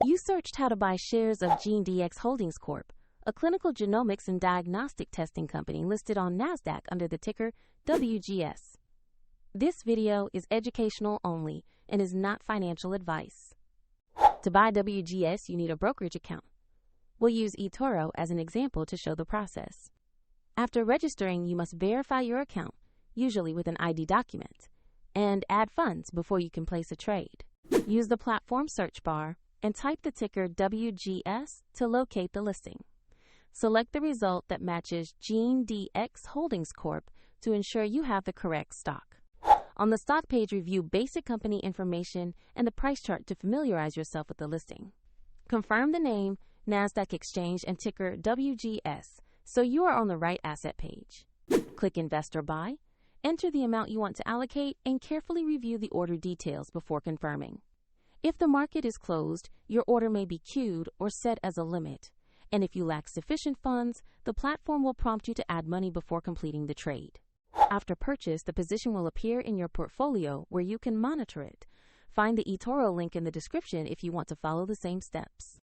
You searched how to buy shares of GeneDx Holdings Corp, a clinical genomics and diagnostic testing company listed on NASDAQ under the ticker WGS. This video is educational only and is not financial advice. To buy WGS, you need a brokerage account. We'll use eToro as an example to show the process. After registering, you must verify your account, usually with an ID document, and add funds before you can place a trade. Use the platform search bar and type the ticker WGS to locate the listing. Select the result that matches GeneDx Holdings Corp to ensure you have the correct stock. On the stock page, review basic company information and the price chart to familiarize yourself with the listing. Confirm the name, NASDAQ exchange, and ticker WGS so you are on the right asset page. Click Invest or Buy, enter the amount you want to allocate, and carefully review the order details before confirming. If the market is closed, your order may be queued or set as a limit. And if you lack sufficient funds, the platform will prompt you to add money before completing the trade. After purchase, the position will appear in your portfolio where you can monitor it. Find the eToro link in the description if you want to follow the same steps.